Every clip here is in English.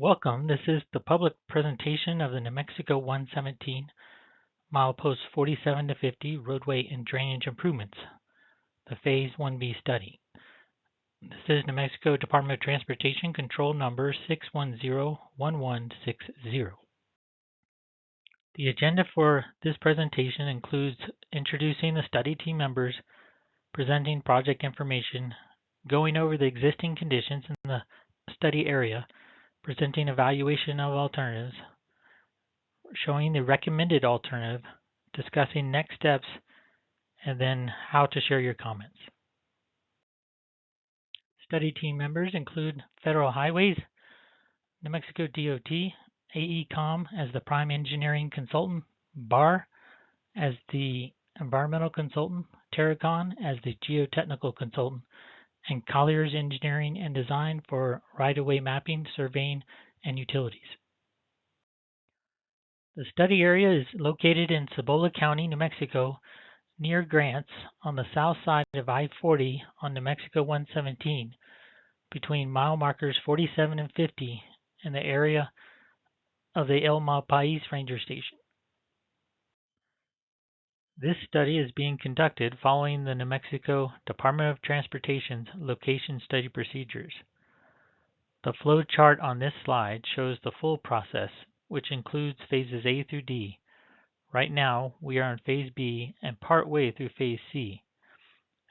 Welcome. This is the public presentation of the New Mexico 117 mileposts 47 to 50 roadway and drainage improvements, the Phase 1B study. This is New Mexico Department of Transportation Control Number 6101160. The agenda for this presentation includes introducing the study team members, presenting project information, going over the existing conditions in the study area, presenting evaluation of alternatives, showing the recommended alternative, discussing next steps, and then how to share your comments. Study team members include Federal Highways, New Mexico DOT, AECOM as the prime engineering consultant, BAR as the environmental consultant, Terracon as the geotechnical consultant, and Collier's Engineering and Design for right-of-way mapping, surveying, and utilities. The study area is located in Cibola County, New Mexico, near Grants on the south side of I-40 on New Mexico 117, between mile markers 47 and 50 in the area of the Malpais Ranger Station. This study is being conducted following the New Mexico Department of Transportation's location study procedures. The flow chart on this slide shows the full process, which includes phases A through D. Right now, we are in Phase B and partway through Phase C.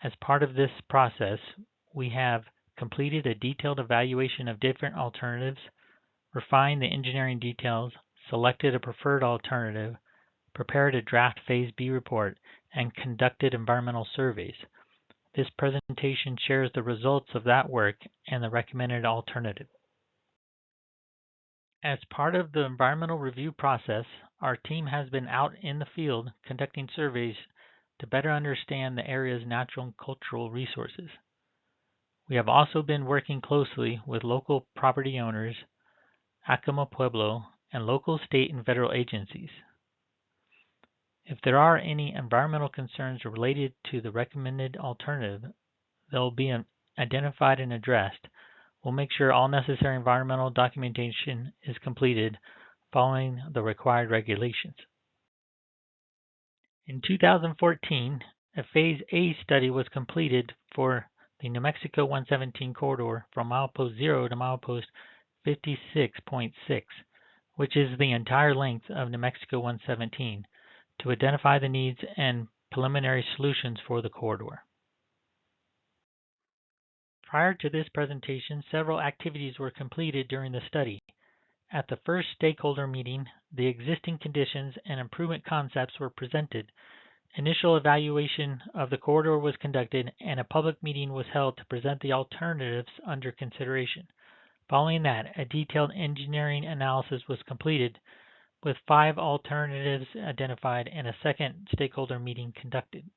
As part of this process, we have completed a detailed evaluation of different alternatives, refined the engineering details, selected a preferred alternative, prepared a draft Phase B report, and conducted environmental surveys. This presentation shares the results of that work and the recommended alternative. As part of the environmental review process, our team has been out in the field conducting surveys to better understand the area's natural and cultural resources. We have also been working closely with local property owners, Acoma Pueblo, and local state and federal agencies. If there are any environmental concerns related to the recommended alternative, they'll be identified and addressed. We'll make sure all necessary environmental documentation is completed following the required regulations. In 2014, a Phase A study was completed for the New Mexico 117 corridor from milepost 0 to milepost 56.6, which is the entire length of New Mexico 117, to identify the needs and preliminary solutions for the corridor. Prior to this presentation, several activities were completed during the study. At the first stakeholder meeting, the existing conditions and improvement concepts were presented. Initial evaluation of the corridor was conducted, and a public meeting was held to present the alternatives under consideration. Following that, a detailed engineering analysis was completed, with 5 alternatives identified and a second stakeholder meeting conducted.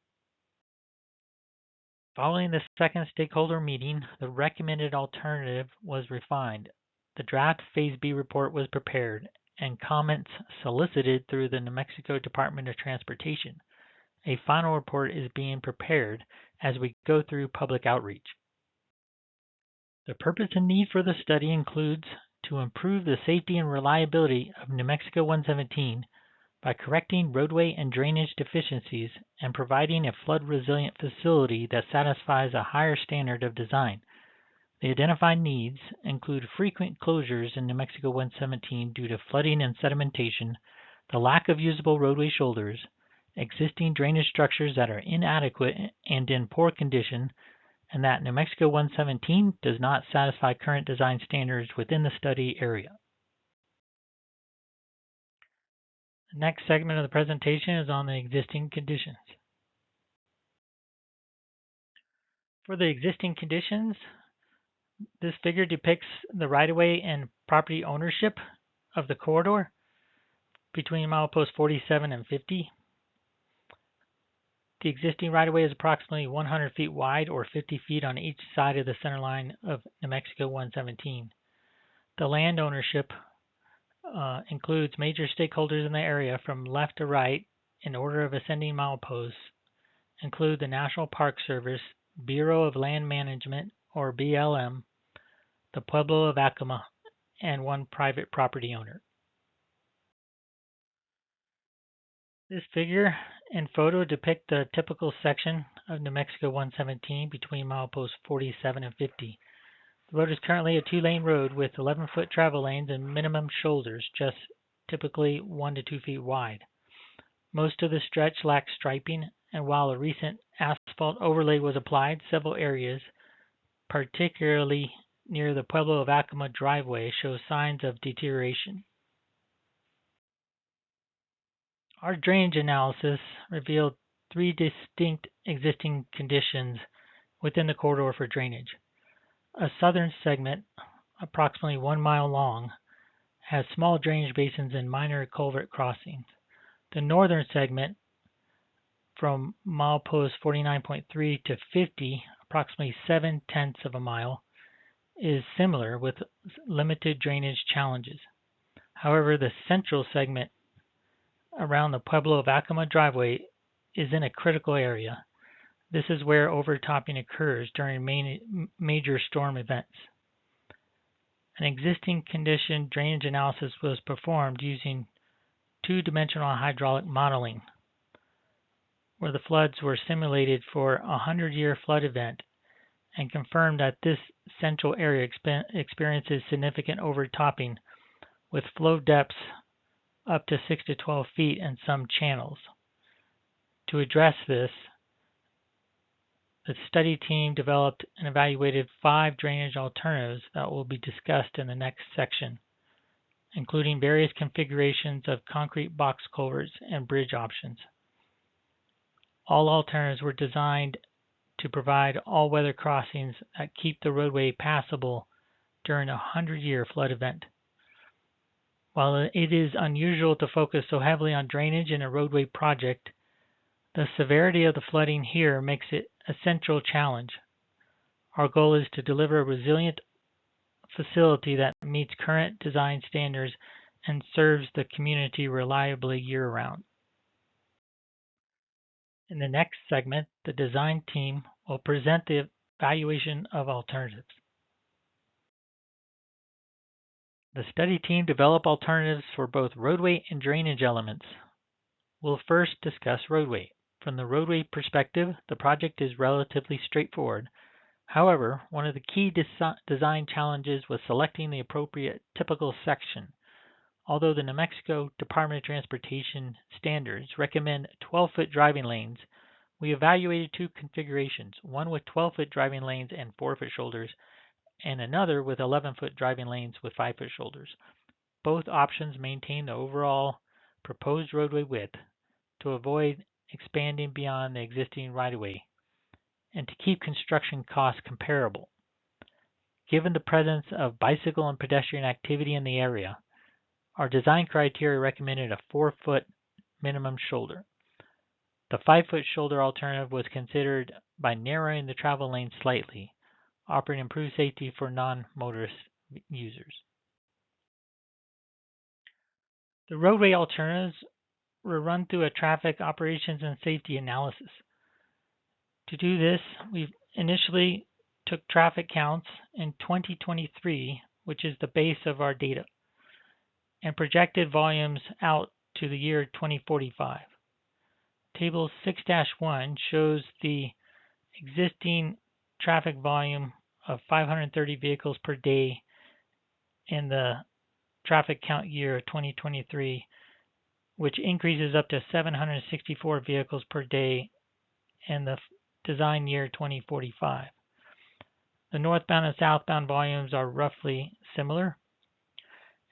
Following the second stakeholder meeting, the recommended alternative was refined. The draft Phase B report was prepared and comments solicited through the New Mexico Department of Transportation. A final report is being prepared as we go through public outreach. The purpose and need for the study includes to improve the safety and reliability of New Mexico 117 by correcting roadway and drainage deficiencies and providing a flood-resilient facility that satisfies a higher standard of design. The identified needs include frequent closures in New Mexico 117 due to flooding and sedimentation, the lack of usable roadway shoulders, existing drainage structures that are inadequate and in poor condition, and that New Mexico 117 does not satisfy current design standards within the study area. The next segment of the presentation is on the existing conditions. For the existing conditions, this figure depicts the right-of-way and property ownership of the corridor between mileposts 47 and 50. The existing right-of-way is approximately 100 feet wide or 50 feet on each side of the center line of New Mexico 117. The land ownership includes major stakeholders in the area from left to right in order of ascending mileposts, include the National Park Service, Bureau of Land Management, or BLM, the Pueblo of Acoma, and 1 private property owner. This figure and photo depict the typical section of New Mexico 117 between mileposts 47 and 50. The road is currently a 2-lane road with 11-foot travel lanes and minimum shoulders, just typically 1 to 2 feet wide. Most of the stretch lacks striping, and while a recent asphalt overlay was applied, several areas, particularly near the Pueblo of Acoma driveway, show signs of deterioration. Our drainage analysis revealed 3 distinct existing conditions within the corridor for drainage. A southern segment, approximately 1 mile long, has small drainage basins and minor culvert crossings. The northern segment, from milepost 49.3 to 50, approximately 7/10 of a mile, is similar with limited drainage challenges. However, the central segment around the Pueblo of Acoma driveway is in a critical area. This is where overtopping occurs during major storm events. An existing condition drainage analysis was performed using 2-dimensional hydraulic modeling, where the floods were simulated for a 100-year flood event and confirmed that this central area experiences significant overtopping with flow depths up to 6 to 12 feet in some channels. To address this, the study team developed and evaluated 5 drainage alternatives that will be discussed in the next section, including various configurations of concrete box culverts and bridge options. All alternatives were designed to provide all-weather crossings that keep the roadway passable during a 100-year flood event. While it is unusual to focus so heavily on drainage in a roadway project, the severity of the flooding here makes it a central challenge. Our goal is to deliver a resilient facility that meets current design standards and serves the community reliably year-round. In the next segment, the design team will present the evaluation of alternatives. The study team developed alternatives for both roadway and drainage elements. We'll first discuss roadway. From the roadway perspective, the project is relatively straightforward. However, one of the key design challenges was selecting the appropriate typical section. Although the New Mexico Department of Transportation standards recommend 12-foot driving lanes, we evaluated 2 configurations, one with 12-foot driving lanes and 4-foot shoulders, and another with 11-foot driving lanes with 5-foot shoulders. Both options maintain the overall proposed roadway width to avoid expanding beyond the existing right-of-way and to keep construction costs comparable. Given the presence of bicycle and pedestrian activity in the area, our design criteria recommended a 4-foot minimum shoulder. The 5-foot shoulder alternative was considered by narrowing the travel lane slightly, offering improved safety for non-motorist users. The roadway alternatives were run through a traffic operations and safety analysis. To do this, we initially took traffic counts in 2023, which is the base of our data, and projected volumes out to the year 2045. Table 6-1 shows the existing traffic volume of 530 vehicles per day in the traffic count year 2023, which increases up to 764 vehicles per day in the design year 2045. The northbound and southbound volumes are roughly similar.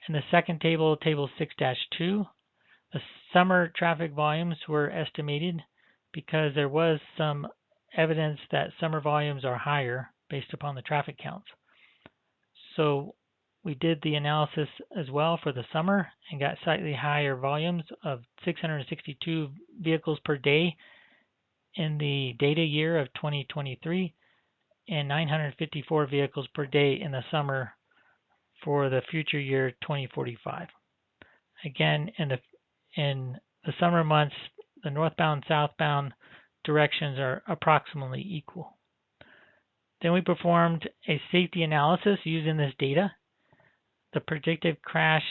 In the second table, table 6-2, the summer traffic volumes were estimated because there was some evidence that summer volumes are higher based upon the traffic counts. So we did the analysis as well for the summer and got slightly higher volumes of 662 vehicles per day in the data year of 2023 and 954 vehicles per day in the summer for the future year 2045. Again, in the summer months, the northbound and southbound directions are approximately equal. Then we performed a safety analysis using this data. The predictive crash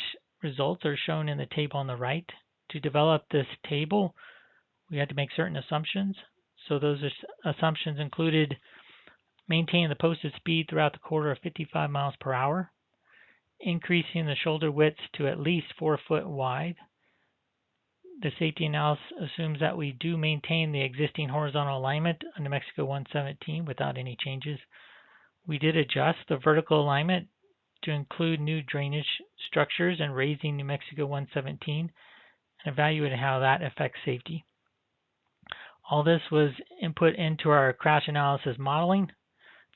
results are shown in the table on the right. To develop this table, we had to make certain assumptions. So those assumptions included maintaining the posted speed throughout the corridor of 55 miles per hour, increasing the shoulder widths to at least 4 foot wide. The safety analysis assumes that we do maintain the existing horizontal alignment on New Mexico 117 without any changes. We did adjust the vertical alignment to include new drainage structures and raising New Mexico 117 and evaluated how that affects safety. All this was input into our crash analysis modeling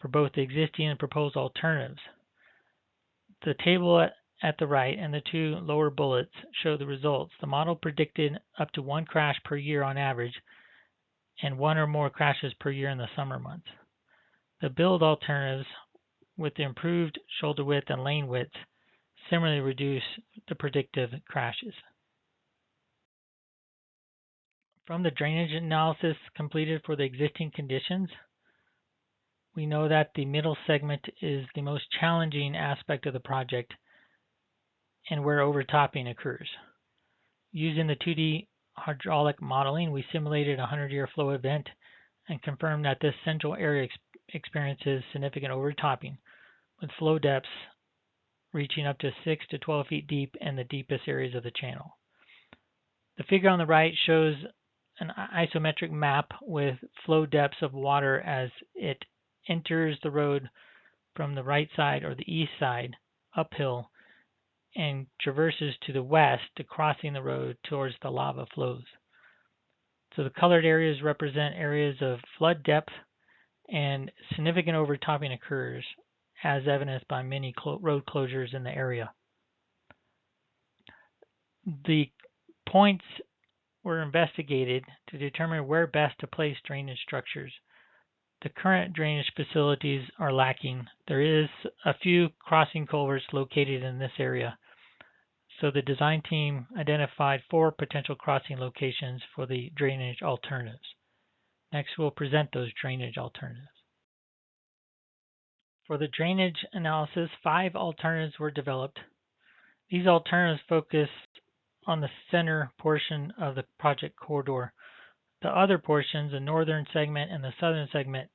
for both the existing and proposed alternatives. The table at the right and the two lower bullets show the results. The model predicted up to 1 crash per year on average and 1 or more crashes per year in the summer months. The build alternatives with the improved shoulder width and lane width similarly reduce the predictive crashes. From the drainage analysis completed for the existing conditions, we know that the middle segment is the most challenging aspect of the project and where overtopping occurs. Using the 2D hydraulic modeling, we simulated a 100-year flow event and confirmed that this central area experiences significant overtopping, with flow depths reaching up to 6 to 12 feet deep in the deepest areas of the channel. The figure on the right shows an isometric map with flow depths of water as it enters the road from the right side or the east side uphill and traverses to the west to crossing the road towards the lava flows. So the colored areas represent areas of flood depth and significant overtopping occurs as evidenced by many road closures in the area. The points were investigated to determine where best to place drainage structures. The current drainage facilities are lacking. There is a few crossing culverts located in this area. So the design team identified 4 potential crossing locations for the drainage alternatives. Next, we'll present those drainage alternatives. For the drainage analysis, 5 alternatives were developed. These alternatives focus on the center portion of the project corridor. The other portions, the northern segment and the southern segment,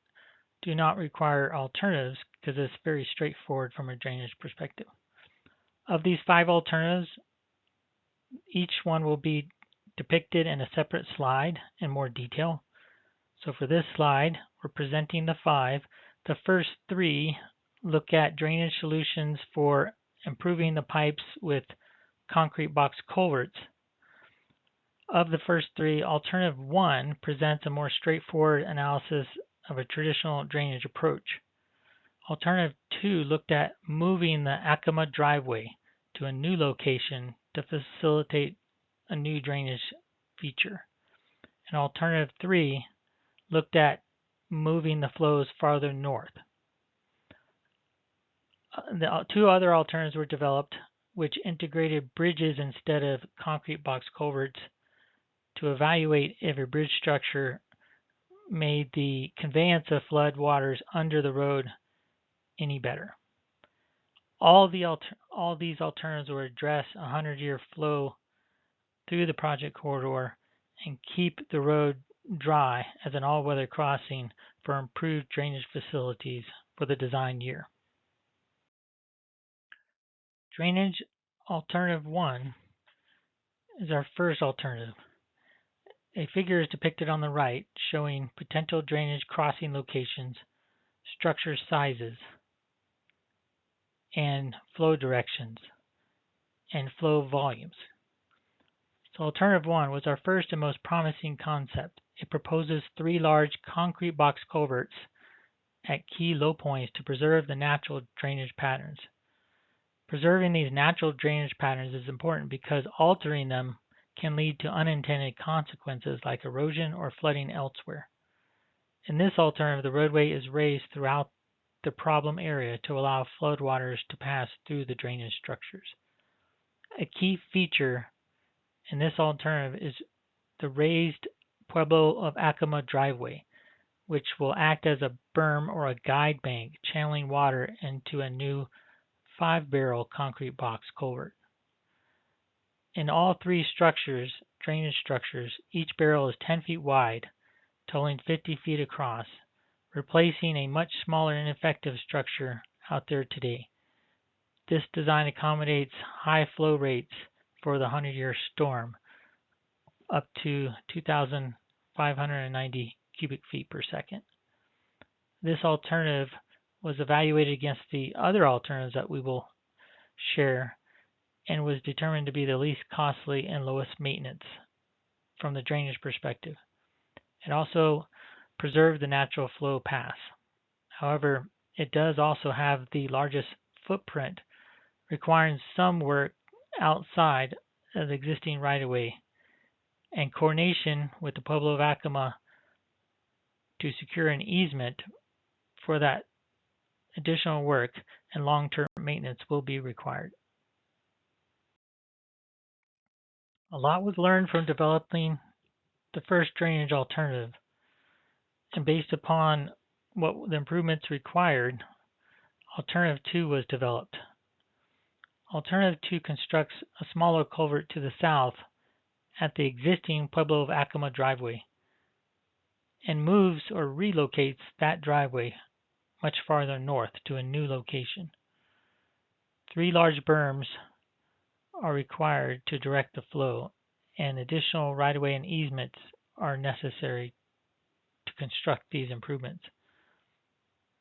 do not require alternatives because it's very straightforward from a drainage perspective. Of these 5 alternatives, each one will be depicted in a separate slide in more detail. So for this slide, we're presenting the 5. The first 3 look at drainage solutions for improving the pipes with concrete box culverts. Of the first 3, alternative 1 presents a more straightforward analysis of a traditional drainage approach. Alternative 2 looked at moving the Acoma driveway to a new location to facilitate a new drainage feature. And alternative 3 looked at moving the flows farther north. The 2 other alternatives were developed, which integrated bridges instead of concrete box culverts to evaluate if a bridge structure made the conveyance of flood waters under the road any better. All these alternatives will address a 100-year flow through the project corridor and keep the road dry as an all-weather crossing for improved drainage facilities for the design year. Drainage alternative 1 is our first alternative. A figure is depicted on the right showing potential drainage crossing locations, structure sizes, and flow directions, and flow volumes. So alternative 1 was our first and most promising concept. It proposes 3 large concrete box culverts at key low points to preserve the natural drainage patterns. Preserving these natural drainage patterns is important because altering them can lead to unintended consequences like erosion or flooding elsewhere. In this alternative, the roadway is raised throughout the problem area to allow floodwaters to pass through the drainage structures. A key feature in this alternative is the raised Pueblo of Acoma driveway, which will act as a berm or a guide bank, channeling water into a new 5-barrel concrete box culvert. In all three drainage structures, each barrel is 10 feet wide, totaling 50 feet across, replacing a much smaller ineffective structure out there today. This design accommodates high flow rates for the 100-year storm, up to 2,590 cubic feet per second. This alternative was evaluated against the other alternatives that we will share and was determined to be the least costly and lowest maintenance from the drainage perspective. It also preserved the natural flow paths. However, it does also have the largest footprint, requiring some work outside of the existing right-of-way and coordination with the Pueblo of Acoma to secure an easement for that additional work, and long-term maintenance will be required. A lot was learned from developing the first drainage alternative, and based upon what the improvements required, Alternative 2 was developed. Alternative 2 constructs a smaller culvert to the south at the existing Pueblo of Acoma driveway and moves or relocates that driveway much farther north to a new location. 3 large berms are required to direct the flow, and additional right-of-way and easements are necessary to construct these improvements.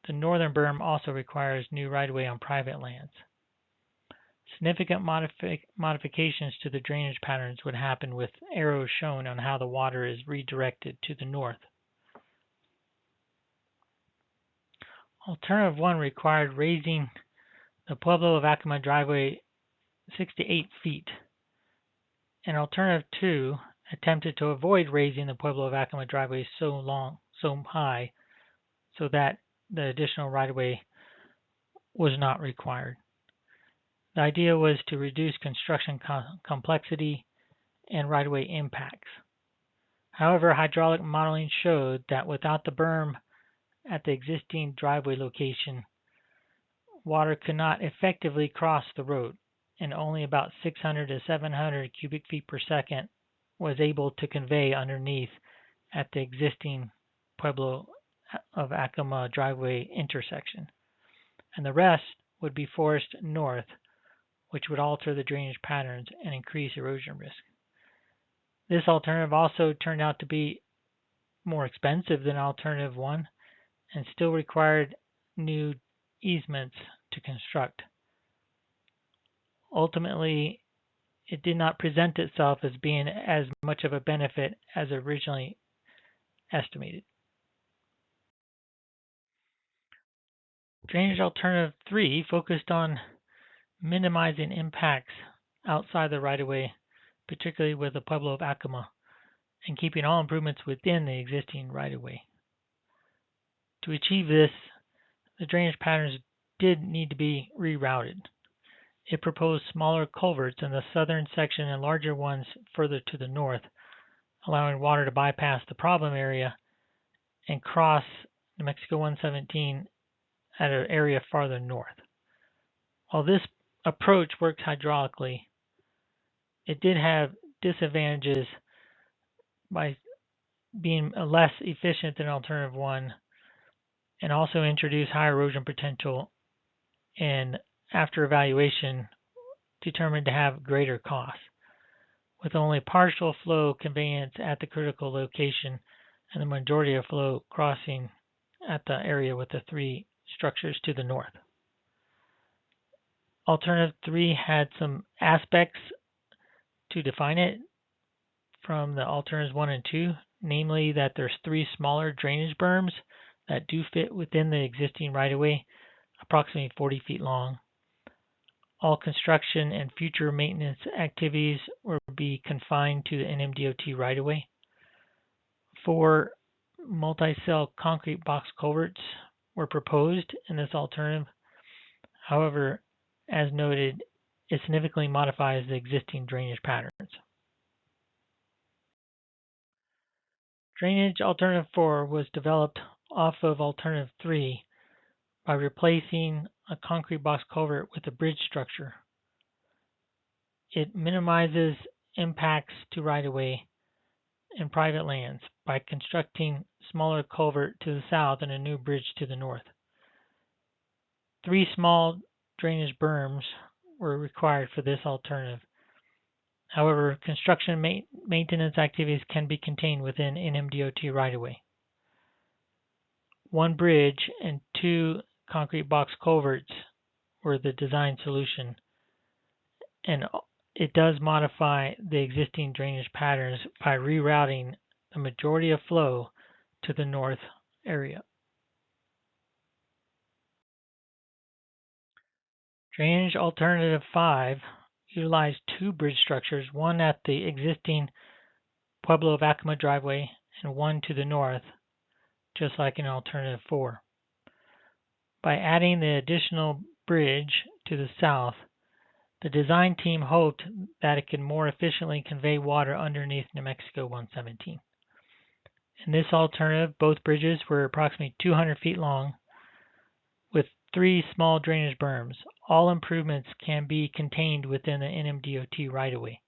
The northern berm also requires new right-of-way on private lands. Significant modifications to the drainage patterns would happen, with arrows shown on how the water is redirected to the north. Alternative 1 required raising the Pueblo of Acoma driveway 6 to 8 feet, and Alternative 2 attempted to avoid raising the Pueblo of Acoma driveway so high, so that the additional right-of-way was not required. The idea was to reduce construction complexity and right-of-way impacts. However, hydraulic modeling showed that without the berm at the existing driveway location, water could not effectively cross the road, and only about 600 to 700 cubic feet per second was able to convey underneath at the existing Pueblo of Acoma driveway intersection, and the rest would be forced north, which would alter the drainage patterns and increase erosion risk. This alternative also turned out to be more expensive than Alternative 1 and still required new easements to construct. Ultimately, it did not present itself as being as much of a benefit as originally estimated. Drainage Alternative 3 focused on minimizing impacts outside the right-of-way, particularly with the Pueblo of Acoma, and keeping all improvements within the existing right-of-way. To achieve this, the drainage patterns did need to be rerouted. It proposed smaller culverts in the southern section and larger ones further to the north, allowing water to bypass the problem area and cross New Mexico 117 at an area farther north. While this approach worked hydraulically, it did have disadvantages by being less efficient than Alternative 1 and also introduced high erosion potential, and after evaluation determined to have greater costs, with only partial flow conveyance at the critical location and the majority of flow crossing at the area with the 3 structures to the north. Alternative 3 had some aspects to define it from the alternatives 1 and 2, namely that there's 3 smaller drainage berms that do fit within the existing right-of-way, approximately 40 feet long. All construction and future maintenance activities will be confined to the NMDOT right-of-way. 4 multi-cell concrete box culverts were proposed in this alternative. However, as noted, it significantly modifies the existing drainage patterns. Drainage Alternative 4 was developed off of Alternative 3 by replacing a concrete box culvert with a bridge structure. It minimizes impacts to right-of-way and private lands by constructing smaller culvert to the south and a new bridge to the north. 3 small drainage berms were required for this alternative. However, construction maintenance activities can be contained within NMDOT right-of-way. 1 bridge and 2 concrete box culverts were the design solution, and it does modify the existing drainage patterns by rerouting the majority of flow to the north area. Drainage Alternative 5 utilized 2 bridge structures, one at the existing Pueblo of Acoma driveway and one to the north, just like in Alternative 4. By adding the additional bridge to the south, the design team hoped that it could more efficiently convey water underneath New Mexico 117. In this alternative, both bridges were approximately 200 feet long with 3 small drainage berms. All improvements can be contained within the NMDOT right-of-way.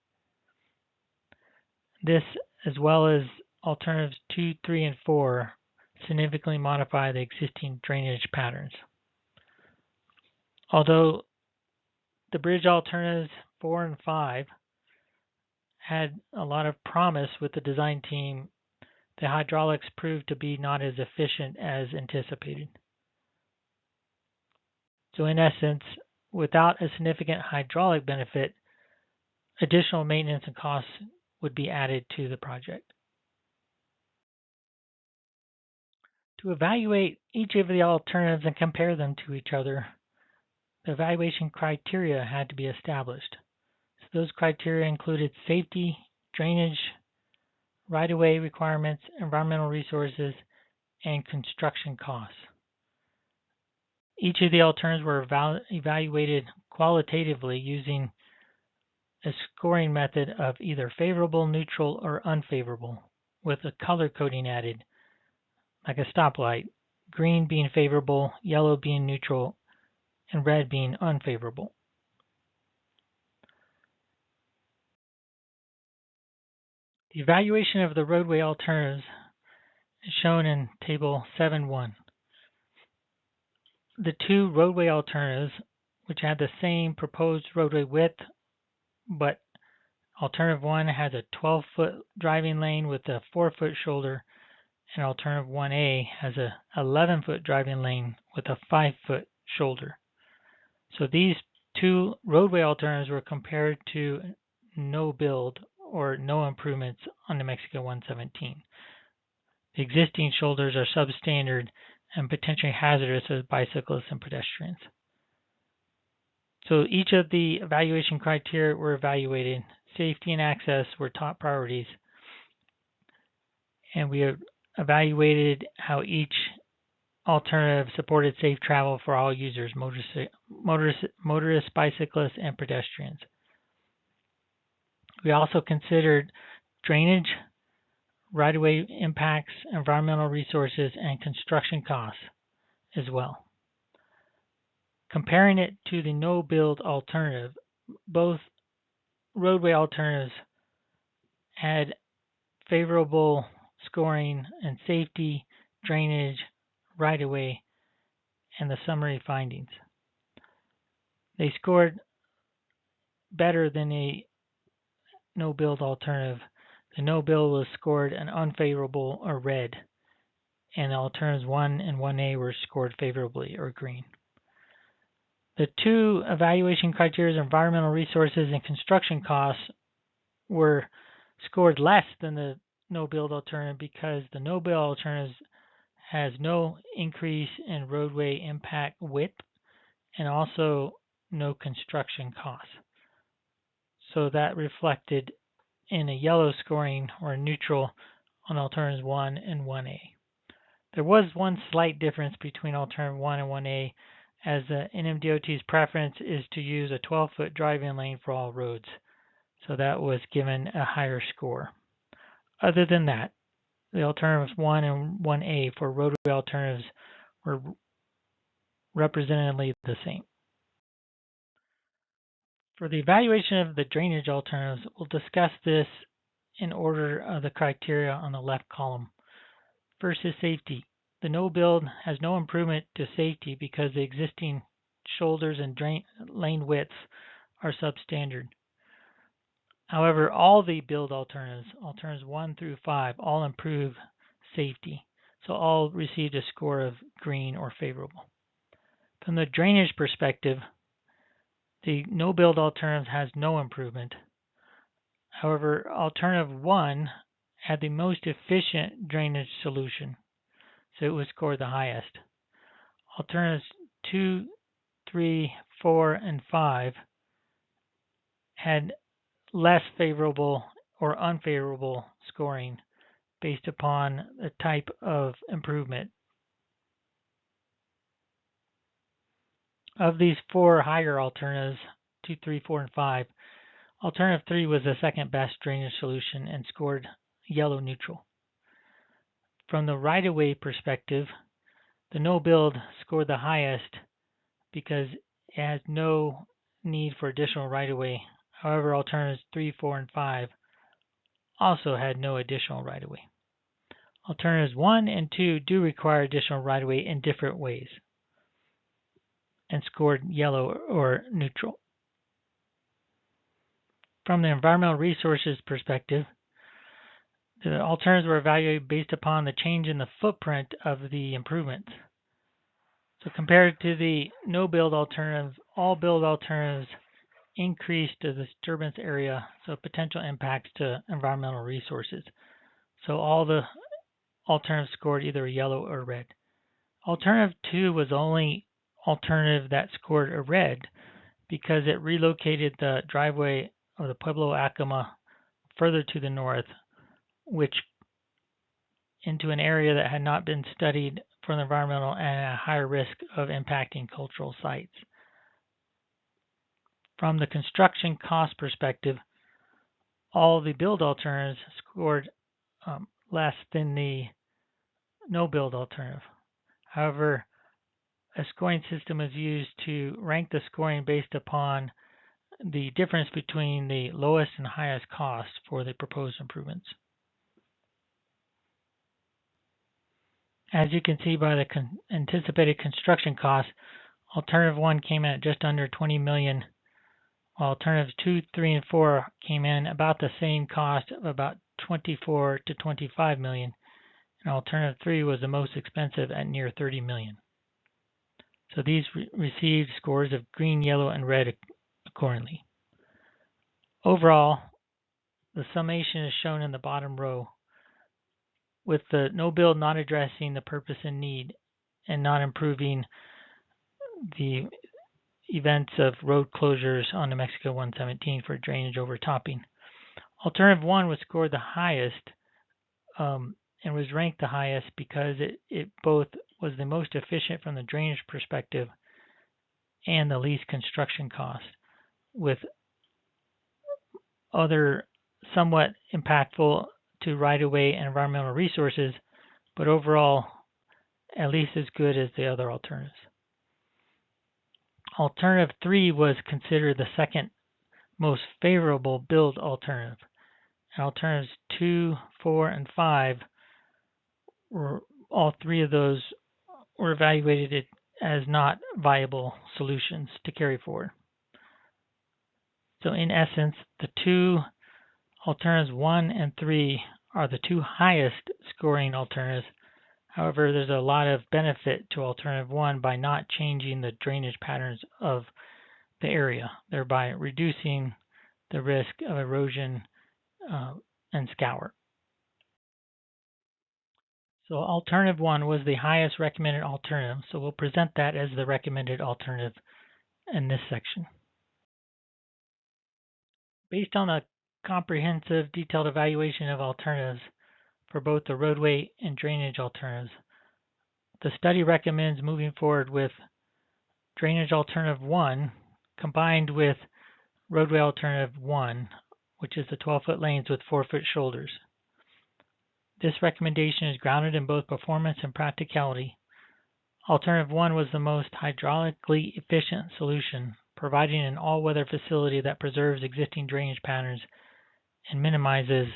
This, as well as alternatives 2, 3, and 4, significantly modify the existing drainage patterns. Although the bridge alternatives 4 and 5 had a lot of promise with the design team, the hydraulics proved to be not as efficient as anticipated. So in essence, without a significant hydraulic benefit, additional maintenance and costs would be added to the project. To evaluate each of the alternatives and compare them to each other, the evaluation criteria had to be established. So those criteria included safety, drainage, right-of-way requirements, environmental resources, and construction costs. Each of the alternatives were evaluated qualitatively using a scoring method of either favorable, neutral, or unfavorable, with a color coding added, like a stoplight, green being favorable, yellow being neutral, and red being unfavorable. The evaluation of the roadway alternatives is shown in Table 7.1. The 2 roadway alternatives, which had the same proposed roadway width, but Alternative 1 has a 12-foot driving lane with a 4-foot shoulder, and Alternative 1A has a 11-foot driving lane with a 5-foot shoulder. So these 2 roadway alternatives were compared to no build or no improvements on New Mexico 117. The existing shoulders are substandard and potentially hazardous to bicyclists and pedestrians. So each of the evaluation criteria were evaluated. Safety and access were top priorities. And we evaluated how each alternative supported safe travel for all users, motorists, bicyclists, and pedestrians. We also considered drainage, right-of-way impacts, environmental resources, and construction costs as well. Comparing it to the no-build alternative, both roadway alternatives had favorable scoring in safety, drainage, right-of-way, and the summary findings. They scored better than a no-build alternative. The no-build was scored an unfavorable or red, and the alternatives 1 and 1A were scored favorably or green. The 2 evaluation criteria, environmental resources and construction costs, were scored less than the no-build alternative because the no-build alternative has no increase in roadway impact width and also no construction costs. So that reflected in a yellow scoring or neutral on alternatives 1 and 1A. There was one slight difference between alternative 1 and 1A, as the NMDOT's preference is to use a 12-foot driving lane for all roads. So that was given a higher score. Other than that, the alternatives 1 and 1A for roadway alternatives were representatively the same. For the evaluation of the drainage alternatives, we'll discuss this in order of the criteria on the left column. First is safety. The no build has no improvement to safety because the existing shoulders and lane widths are substandard. However, all the build alternatives 1 through 5, all improve safety. So all received a score of green or favorable. From the drainage perspective, the no build alternative has no improvement. However, alternative 1 had the most efficient drainage solution, so it was scored the highest. Alternatives 2, 3, 4, and 5 had less favorable or unfavorable scoring based upon the type of improvement. Of these 4 higher alternatives, 2, 3, 4, and 5, alternative 3 was the second best drainage solution and scored yellow neutral. From the right-of-way perspective, the no build scored the highest because it has no need for additional right-of-way. However, alternatives 3, 4, and 5 also had no additional right-of-way. Alternatives 1 and 2 do require additional right-of-way in different ways and scored yellow or neutral. From the environmental resources perspective, the alternatives were evaluated based upon the change in the footprint of the improvements. So compared to the no build alternative, all build alternatives increased the disturbance area, so potential impacts to environmental resources. So all the alternatives scored either a yellow or red. Alternative 2 was the only alternative that scored a red because it relocated the driveway of the Pueblo of Acoma further to the north, which into an area that had not been studied for the environmental and at a higher risk of impacting cultural sites. From the construction cost perspective, all the build alternatives scored less than the no build alternative. However, a scoring system is used to rank the scoring based upon the difference between the lowest and highest cost for the proposed improvements. As you can see by the anticipated construction cost, alternative 1 came in at just under $20 million, while alternatives 2, 3, and 4 came in about the same cost of about $24 to $25 million, and alternative 3 was the most expensive at near $30 million. So these received scores of green, yellow, and red accordingly. Overall, the summation is shown in the bottom row, with the no build not addressing the purpose and need and not improving the events of road closures on New Mexico 117 for drainage overtopping. Alternative 1 was scored the highest and was ranked the highest because it both was the most efficient from the drainage perspective and the least construction cost, with other somewhat impactful to right-of-way and environmental resources, but overall at least as good as the other alternatives. Alternative 3 was considered the second most favorable build alternative. And alternatives 2, 4, and 5 were all 3 of those were evaluated as not viable solutions to carry forward. So in essence, the 2 alternatives 1 and 3 are the 2 highest scoring alternatives. However, there's a lot of benefit to alternative 1 by not changing the drainage patterns of the area, thereby reducing the risk of erosion and scour. So alternative 1 was the highest recommended alternative, so we'll present that as the recommended alternative in this section. Based on a comprehensive, detailed evaluation of alternatives for both the roadway and drainage alternatives, the study recommends moving forward with drainage alternative 1 combined with roadway alternative 1, which is the 12-foot lanes with 4-foot shoulders. This recommendation is grounded in both performance and practicality. Alternative 1 was the most hydraulically efficient solution, providing an all-weather facility that preserves existing drainage patterns and minimizes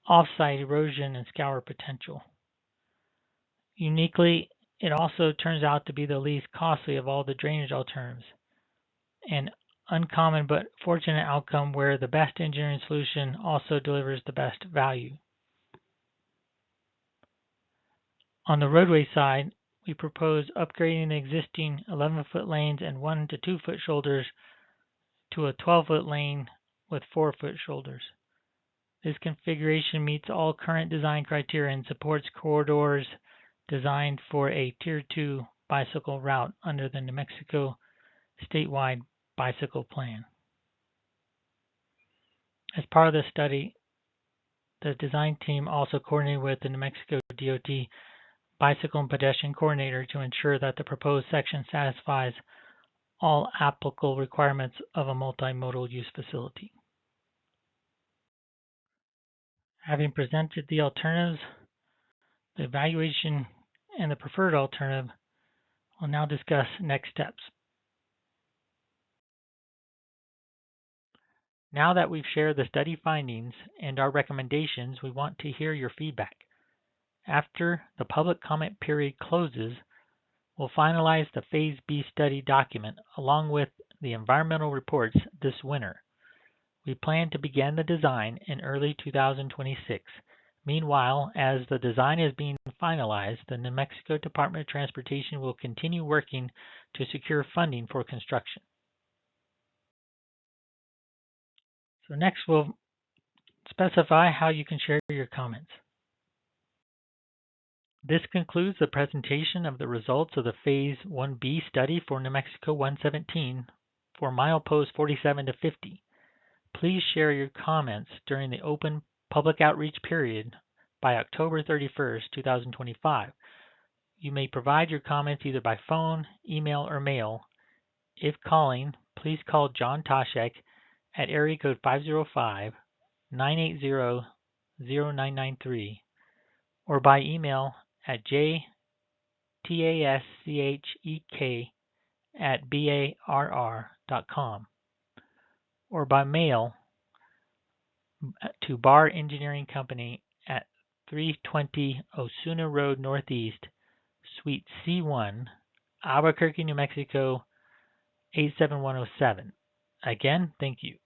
off-site erosion and scour potential. Uniquely, it also turns out to be the least costly of all the drainage alternatives, an uncommon but fortunate outcome where the best engineering solution also delivers the best value. On the roadway side, we propose upgrading the existing 11-foot lanes and 1 to 2 foot shoulders to a 12-foot lane with 4-foot shoulders. This configuration meets all current design criteria and supports corridors designed for a Tier 2 bicycle route under the New Mexico statewide bicycle plan. As part of the study, the design team also coordinated with the New Mexico DOT Bicycle and Pedestrian Coordinator to ensure that the proposed section satisfies all applicable requirements of a multimodal use facility. Having presented the alternatives, the evaluation, and the preferred alternative, we'll now discuss next steps. Now that we've shared the study findings and our recommendations, we want to hear your feedback. After the public comment period closes, we'll finalize the Phase B study document along with the environmental reports this winter. We plan to begin the design in early 2026. Meanwhile, as the design is being finalized, the New Mexico Department of Transportation will continue working to secure funding for construction. So next, we'll specify how you can share your comments. This concludes the presentation of the results of the Phase 1B study for New Mexico 117 for mileposts 47 to 50. Please share your comments during the open public outreach period by October 31st, 2025. You may provide your comments either by phone, email, or mail. If calling, please call John Toshek at area code 505-980-0993 or by email at jtaschek@barr.com or by mail to Barr Engineering Company at 320 Osuna Road Northeast, Suite C1, Albuquerque, New Mexico 87107. Again, thank you.